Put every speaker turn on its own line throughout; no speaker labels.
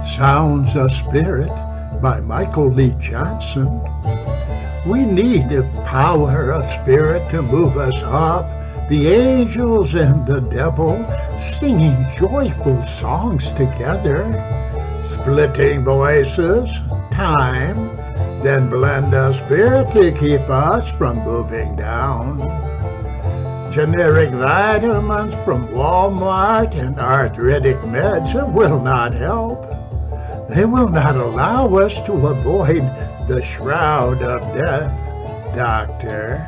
Sounds of Spirit by Michael Lee Johnson. We need the power of spirit to move us up, the angels and the devil singing joyful songs together, splitting voices, time, then blend a spirit to keep us from moving down. Generic vitamins from Walmart and arthritic meds will not help. They will not allow us to avoid the shroud of death, doctor.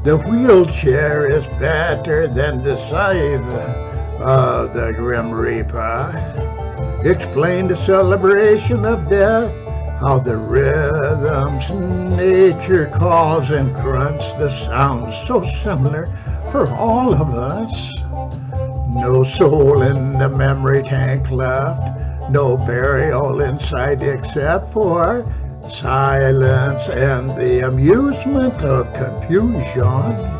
The wheelchair is better than the scythe of the Grim Reaper. Explain the celebration of death, how the rhythms nature calls and grunts, the sounds so similar for all of us. No soul in the memory tank left, no burial inside except for silence and the amusement of confusion.